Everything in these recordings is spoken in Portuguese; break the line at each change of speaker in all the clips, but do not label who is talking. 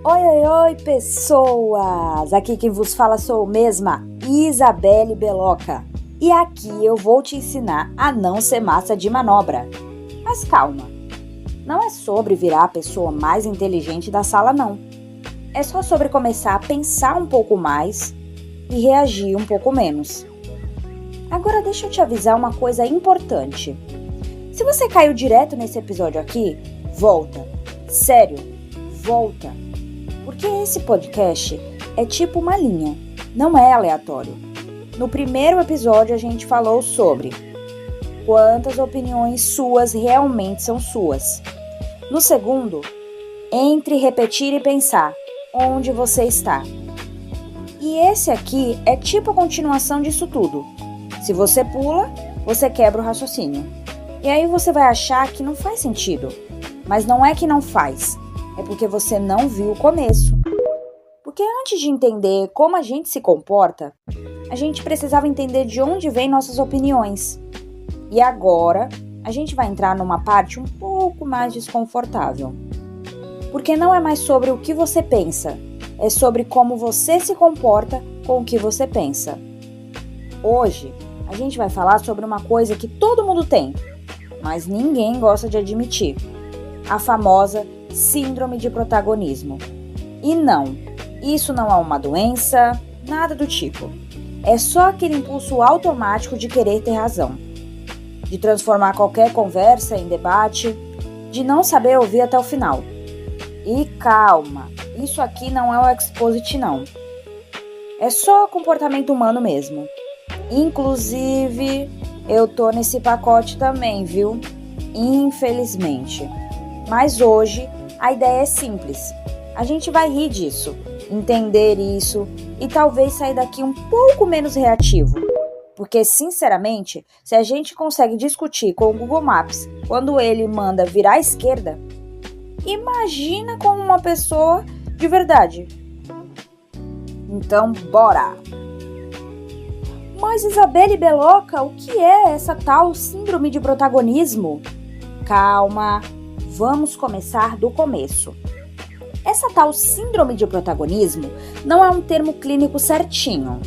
Oi, oi, oi, pessoas! Aqui quem vos fala sou eu mesma, Isabelle Beloca. E aqui eu vou te ensinar a não ser massa de manobra. Mas calma, não é sobre virar a pessoa mais inteligente da sala, não. É só sobre começar a pensar um pouco mais e reagir um pouco menos. Agora deixa eu te avisar uma coisa importante. Se você caiu direto nesse episódio aqui, volta. Sério, volta. Porque esse podcast é tipo uma linha, não é aleatório. No primeiro episódio a gente falou sobre quantas opiniões suas realmente são suas. No segundo, entre repetir e pensar onde você está. E esse aqui é tipo a continuação disso tudo. Se você pula, você quebra o raciocínio. E aí você vai achar que não faz sentido. Mas não é que não faz. É porque você não viu o começo. Porque antes de entender como a gente se comporta, a gente precisava entender de onde vêm nossas opiniões. E agora, a gente vai entrar numa parte um pouco mais desconfortável. Porque não é mais sobre o que você pensa, é sobre como você se comporta com o que você pensa. Hoje, a gente vai falar sobre uma coisa que todo mundo tem, mas ninguém gosta de admitir. A famosa síndrome de protagonismo. E não, isso não é uma doença, nada do tipo. É só aquele impulso automático de querer ter razão, de transformar qualquer conversa em debate, de não saber ouvir até o final. E calma, isso aqui não é o exposit não. É só comportamento humano mesmo. Inclusive, eu tô nesse pacote também, viu? Infelizmente. Mas hoje, a ideia é simples. A gente vai rir disso, entender isso e talvez sair daqui um pouco menos reativo. Porque, sinceramente, se a gente consegue discutir com o Google Maps quando ele manda virar à esquerda, imagina com uma pessoa de verdade. Então, bora! Mas, Isabelle Beloca, o que é essa tal síndrome de protagonismo? Calma! Vamos começar do começo. Essa tal síndrome de protagonismo não é um termo clínico certinho,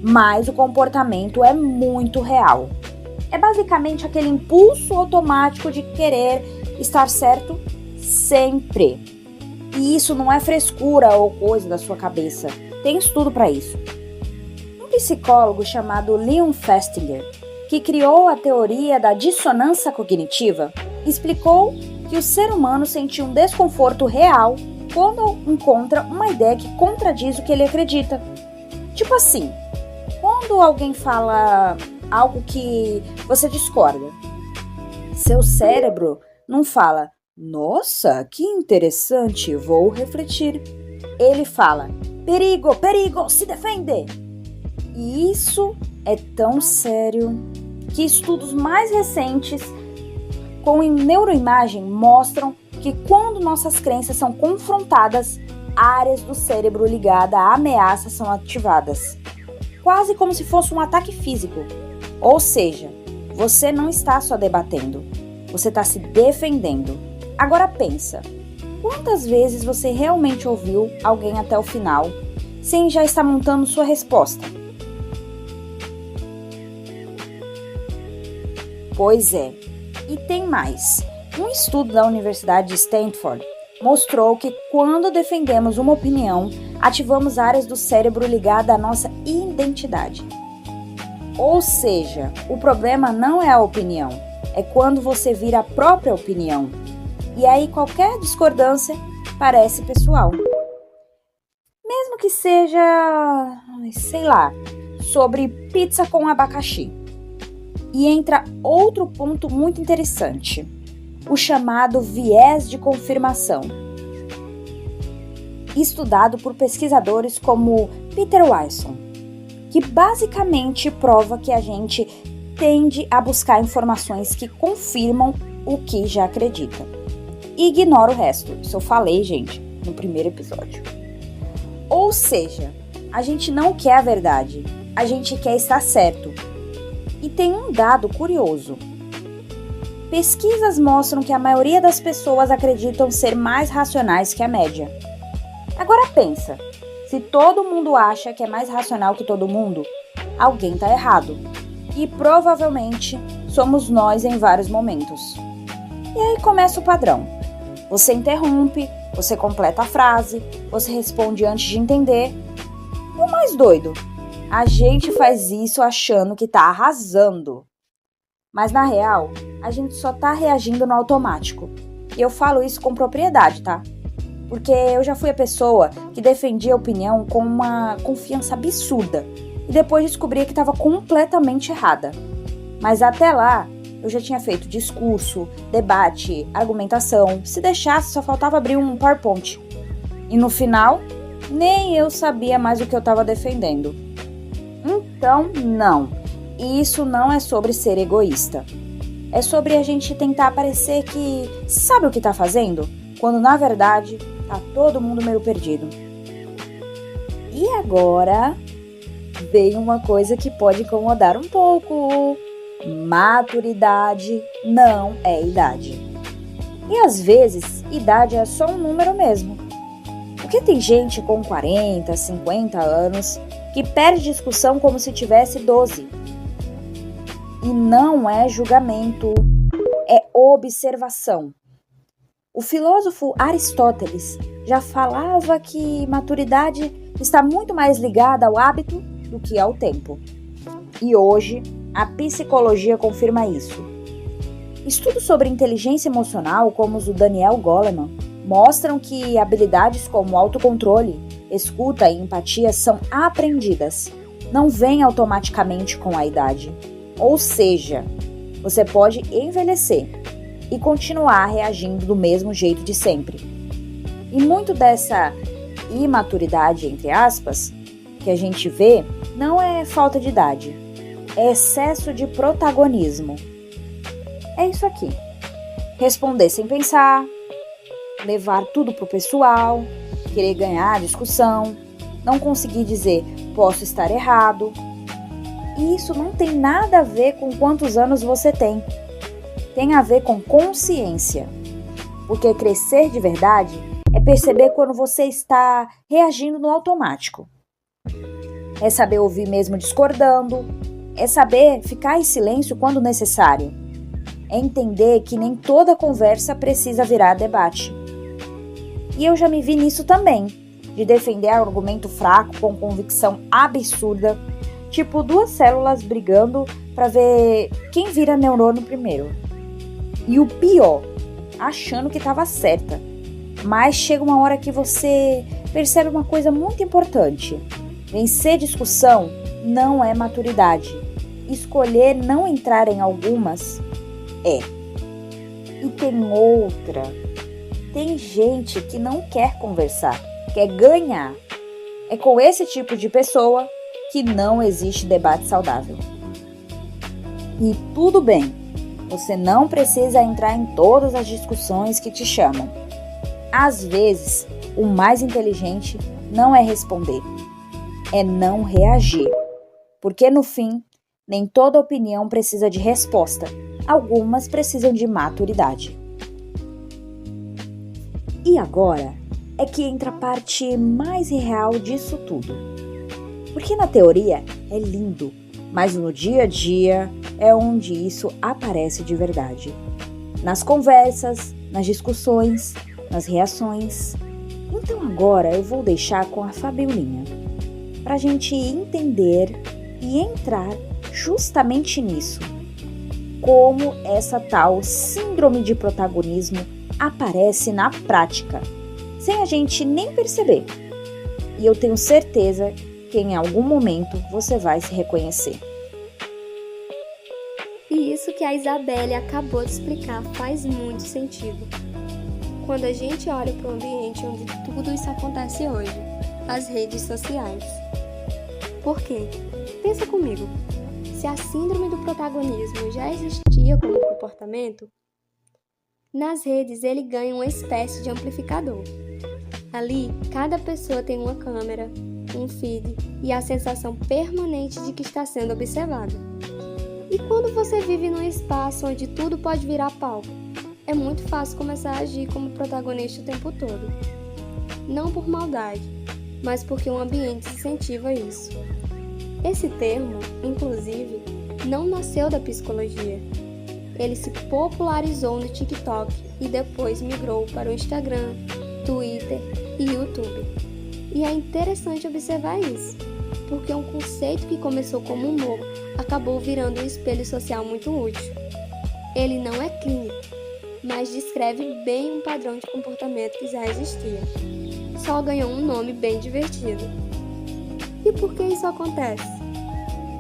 mas o comportamento é muito real. É basicamente aquele impulso automático de querer estar certo sempre. E isso não é frescura ou coisa da sua cabeça, tem estudo para isso. Um psicólogo chamado Leon Festinger, que criou a teoria da dissonância cognitiva, explicou que o ser humano sente um desconforto real quando encontra uma ideia que contradiz o que ele acredita. Tipo assim, quando alguém fala algo que você discorda, seu cérebro não fala, nossa, que interessante, vou refletir. Ele fala, perigo, perigo, se defende! E isso é tão sério que estudos mais recentes com neuroimagem mostram que quando nossas crenças são confrontadas, áreas do cérebro ligadas à ameaça são ativadas. Quase como se fosse um ataque físico. Ou seja, você não está só debatendo, você está se defendendo. Agora pensa, quantas vezes você realmente ouviu alguém até o final, sem já estar montando sua resposta? Pois é. E tem mais. Um estudo da Universidade de Stanford mostrou que quando defendemos uma opinião, ativamos áreas do cérebro ligadas à nossa identidade. Ou seja, o problema não é a opinião, é quando você vira a própria opinião. E aí qualquer discordância parece pessoal. Mesmo que seja, sei lá, sobre pizza com abacaxi. E entra outro ponto muito interessante, o chamado viés de confirmação, estudado por pesquisadores como Peter Wilson, que basicamente prova que a gente tende a buscar informações que confirmam o que já acredita. E ignora o resto, isso eu falei, gente, no primeiro episódio. Ou seja, a gente não quer a verdade, a gente quer estar certo. E tem um dado curioso. Pesquisas mostram que a maioria das pessoas acreditam ser mais racionais que a média. Agora pensa, se todo mundo acha que é mais racional que todo mundo, alguém tá errado. E provavelmente somos nós em vários momentos. E aí começa o padrão. Você interrompe, você completa a frase, você responde antes de entender. E o mais doido, a gente faz isso achando que tá arrasando. Mas na real, a gente só tá reagindo no automático. E eu falo isso com propriedade, tá? Porque eu já fui a pessoa que defendia a opinião com uma confiança absurda e depois descobria que estava completamente errada. Mas até lá, eu já tinha feito discurso, debate, argumentação. Se deixasse, só faltava abrir um PowerPoint. E no final, nem eu sabia mais o que eu estava defendendo. Então, não. Isso não é sobre ser egoísta. É sobre a gente tentar parecer que sabe o que está fazendo, quando na verdade tá todo mundo meio perdido. E agora vem uma coisa que pode incomodar um pouco. Maturidade não é idade. E às vezes, idade é só um número mesmo. Porque tem gente com 40, 50 anos que perde discussão como se tivesse 12. E não é julgamento, é observação. O filósofo Aristóteles já falava que maturidade está muito mais ligada ao hábito do que ao tempo. E hoje, a psicologia confirma isso. Estudos sobre inteligência emocional, como os do Daniel Goleman, mostram que habilidades como autocontrole, escuta e empatia são aprendidas, não vêm automaticamente com a idade. Ou seja, você pode envelhecer e continuar reagindo do mesmo jeito de sempre. E muito dessa imaturidade, entre aspas, que a gente vê, não é falta de idade, é excesso de protagonismo. É isso aqui. Responder sem pensar, levar tudo pro pessoal, querer ganhar a discussão, não conseguir dizer posso estar errado. E isso não tem nada a ver com quantos anos você tem. Tem a ver com consciência. Porque crescer de verdade é perceber quando você está reagindo no automático. É saber ouvir mesmo discordando. É saber ficar em silêncio quando necessário. É entender que nem toda conversa precisa virar debate. E eu já me vi nisso também, de defender argumento fraco com convicção absurda, tipo 2 células brigando para ver quem vira neurônio primeiro. E o pior, achando que estava certa. Mas chega uma hora que você percebe uma coisa muito importante. Vencer discussão não é maturidade. Escolher não entrar em algumas é. E tem outra. Tem gente que não quer conversar, quer ganhar. É com esse tipo de pessoa que não existe debate saudável. E tudo bem, você não precisa entrar em todas as discussões que te chamam. Às vezes, o mais inteligente não é responder, é não reagir. Porque no fim, nem toda opinião precisa de resposta, algumas precisam de maturidade. E agora é que entra a parte mais real disso tudo. Porque na teoria é lindo, mas no dia a dia é onde isso aparece de verdade. Nas conversas, nas discussões, nas reações. Então agora eu vou deixar com a Fabiolinha, para a gente entender e entrar justamente nisso. Como essa tal síndrome de protagonismo aparece na prática, sem a gente nem perceber. E eu tenho certeza que em algum momento você vai se reconhecer.
E isso que a Isabelle acabou de explicar faz muito sentido. Quando a gente olha para o ambiente onde tudo isso acontece hoje, as redes sociais. Por quê? Pensa comigo, se a síndrome do protagonismo já existia como comportamento, nas redes ele ganha uma espécie de amplificador. Ali, cada pessoa tem uma câmera, um feed e a sensação permanente de que está sendo observado. E quando você vive num espaço onde tudo pode virar palco, é muito fácil começar a agir como protagonista o tempo todo. não por maldade, mas porque o ambiente incentiva isso. Esse termo, inclusive, não nasceu da psicologia. Ele se popularizou no TikTok e depois migrou para o Instagram, Twitter e YouTube. E é interessante observar isso, porque um conceito que começou como humor acabou virando um espelho social muito útil. Ele não é clínico, mas descreve bem um padrão de comportamento que já existia. Só ganhou um nome bem divertido. E por que isso acontece?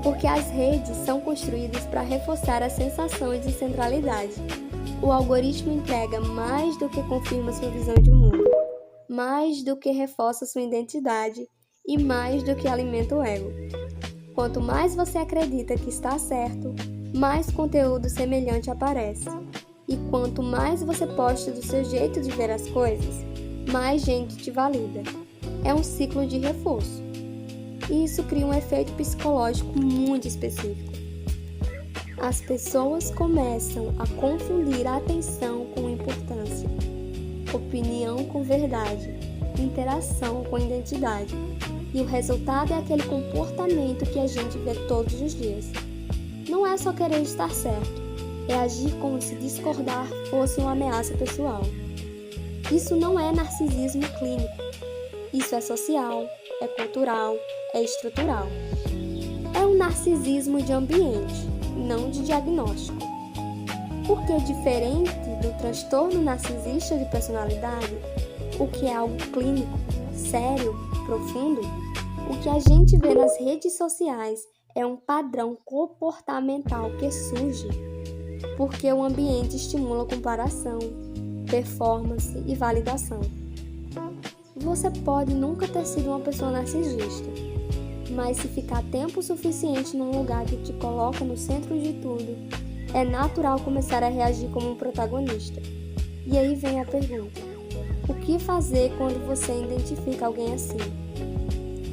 Porque as redes são construídas para reforçar a sensação de centralidade. O algoritmo entrega mais do que confirma sua visão de mundo, mais do que reforça sua identidade e mais do que alimenta o ego. Quanto mais você acredita que está certo, mais conteúdo semelhante aparece. E quanto mais você posta do seu jeito de ver as coisas, mais gente te valida. É um ciclo de reforço. E isso cria um efeito psicológico muito específico. As pessoas começam a confundir a atenção com importância, opinião com verdade, interação com identidade. E o resultado é aquele comportamento que a gente vê todos os dias. Não é só querer estar certo, é agir como se discordar fosse uma ameaça pessoal. Isso não é narcisismo clínico. Isso é social, é cultural, é estrutural. É um narcisismo de ambiente, não de diagnóstico. Porque diferente do transtorno narcisista de personalidade, o que é algo clínico, sério, profundo, o que a gente vê nas redes sociais é um padrão comportamental que surge porque o ambiente estimula comparação, performance e validação. Você pode nunca ter sido uma pessoa narcisista, mas se ficar tempo suficiente num lugar que te coloca no centro de tudo, é natural começar a reagir como um protagonista. E aí vem a pergunta: o que fazer quando você identifica alguém assim?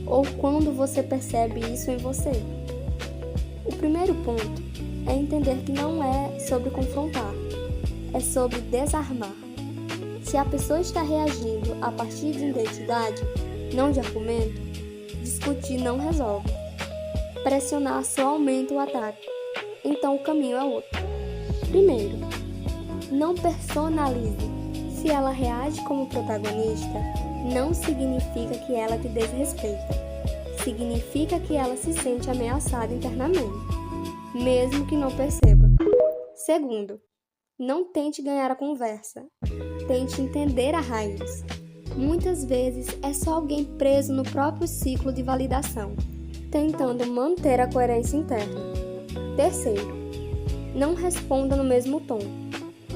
Ou quando você percebe isso em você? O primeiro ponto é entender que não é sobre confrontar, é sobre desarmar. Se a pessoa está reagindo a partir de identidade, não de argumento, discutir não resolve. Pressionar só aumenta o ataque. Então o caminho é outro. Primeiro, não personalize. Se ela reage como protagonista, não significa que ela te desrespeita. Significa que ela se sente ameaçada internamente, mesmo que não perceba. Segundo, não tente ganhar a conversa. Tente entender a raiz. Muitas vezes é só alguém preso no próprio ciclo de validação, tentando manter a coerência interna. Terceiro, não responda no mesmo tom.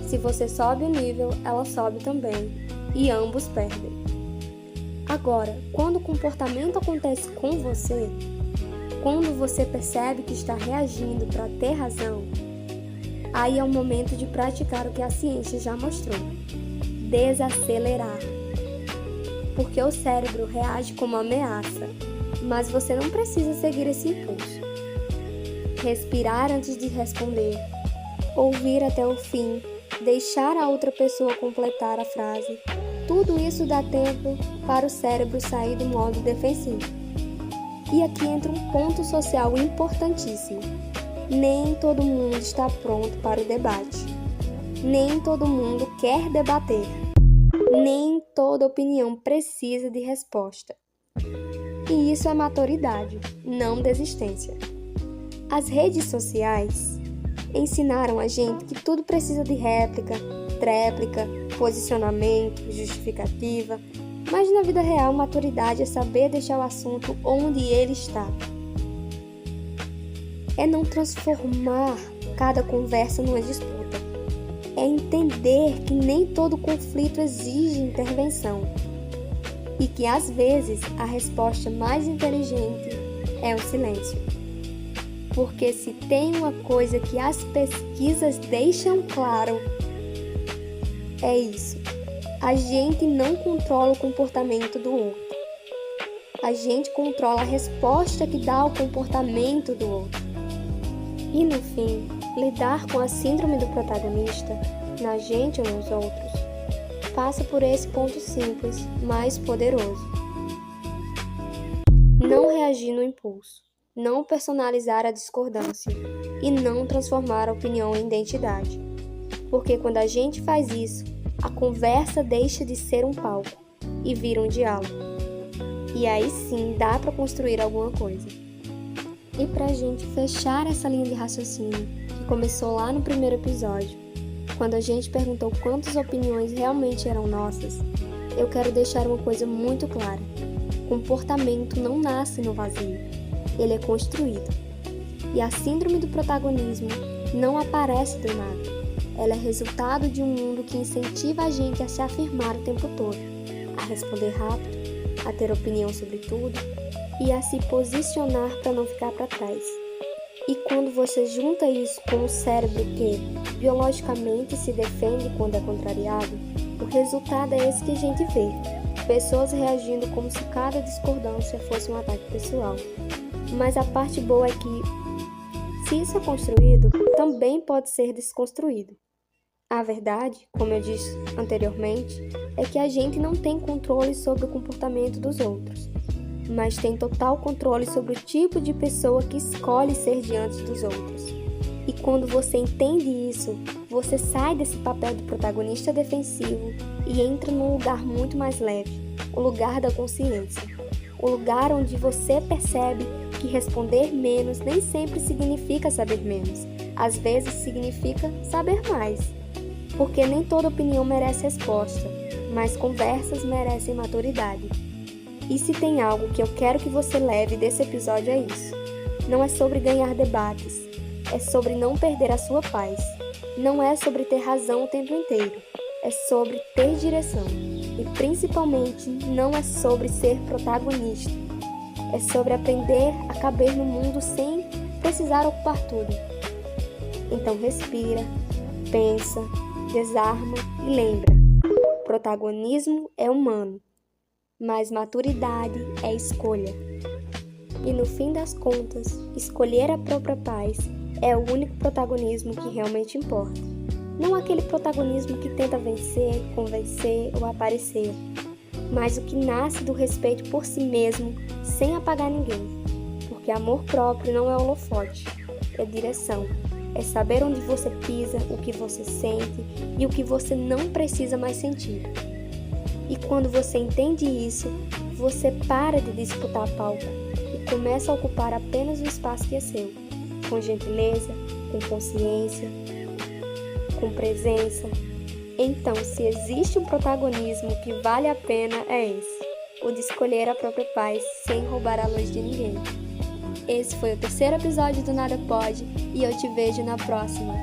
Se você sobe o nível, ela sobe também, e ambos perdem. Agora, quando o comportamento acontece com você, quando você percebe que está reagindo para ter razão, aí é o momento de praticar o que a ciência já mostrou: desacelerar. Porque o cérebro reage como ameaça, mas você não precisa seguir esse impulso. Respirar antes de responder, ouvir até o fim, deixar a outra pessoa completar a frase, tudo isso dá tempo para o cérebro sair do modo defensivo. E aqui entra um ponto social importantíssimo. Nem todo mundo está pronto para o debate. Nem todo mundo quer debater. Nem toda opinião precisa de resposta. E isso é maturidade, não desistência. As redes sociais ensinaram a gente que tudo precisa de réplica, tréplica, posicionamento, justificativa, mas na vida real, maturidade é saber deixar o assunto onde ele está. É não transformar cada conversa numa disputa. É entender que nem todo conflito exige intervenção e que às vezes a resposta mais inteligente é o silêncio. Porque se tem uma coisa que as pesquisas deixam claro, é isso: a gente não controla o comportamento do outro, a gente controla a resposta que dá ao comportamento do outro. E no fim, lidar com a síndrome do protagonista, na gente ou nos outros, passa por esse ponto simples, mas poderoso. Não reagir no impulso, não personalizar a discordância e não transformar a opinião em identidade. Porque quando a gente faz isso, a conversa deixa de ser um palco e vira um diálogo. E aí sim dá para construir alguma coisa. E pra gente fechar essa linha de raciocínio, que começou lá no primeiro episódio, quando a gente perguntou quantas opiniões realmente eram nossas, eu quero deixar uma coisa muito clara. Comportamento não nasce no vazio, ele é construído. E a síndrome do protagonismo não aparece do nada. Ela é resultado de um mundo que incentiva a gente a se afirmar o tempo todo, a responder rápido, a ter opinião sobre tudo e a se posicionar para não ficar para trás. E quando você junta isso com o cérebro que, biologicamente, se defende quando é contrariado, o resultado é esse que a gente vê. Pessoas reagindo como se cada discordância fosse um ataque pessoal. Mas a parte boa é que, se isso é construído, também pode ser desconstruído. A verdade, como eu disse anteriormente, é que a gente não tem controle sobre o comportamento dos outros, mas tem total controle sobre o tipo de pessoa que escolhe ser diante dos outros. E quando você entende isso, você sai desse papel de protagonista defensivo e entra num lugar muito mais leve, o lugar da consciência. O lugar onde você percebe que responder menos nem sempre significa saber menos. Às vezes significa saber mais. Porque nem toda opinião merece resposta, mas conversas merecem maturidade. E se tem algo que eu quero que você leve desse episódio é isso. Não é sobre ganhar debates, é sobre não perder a sua paz. Não é sobre ter razão o tempo inteiro, é sobre ter direção. E principalmente não é sobre ser protagonista. É sobre aprender a caber no mundo sem precisar ocupar tudo. Então respira, pensa, desarma e lembra. Protagonismo é humano, mas maturidade é escolha. E no fim das contas, escolher a própria paz é o único protagonismo que realmente importa. Não aquele protagonismo que tenta vencer, convencer ou aparecer, mas o que nasce do respeito por si mesmo sem apagar ninguém. Porque amor próprio não é holofote, é direção. É saber onde você pisa, o que você sente e o que você não precisa mais sentir. E quando você entende isso, você para de disputar palco e começa a ocupar apenas o espaço que é seu, com gentileza, com consciência, com presença. Então, se existe um protagonismo que vale a pena, é esse, o de escolher a própria paz sem roubar a luz de ninguém. Esse foi o terceiro episódio do Nada Pode e eu te vejo na próxima.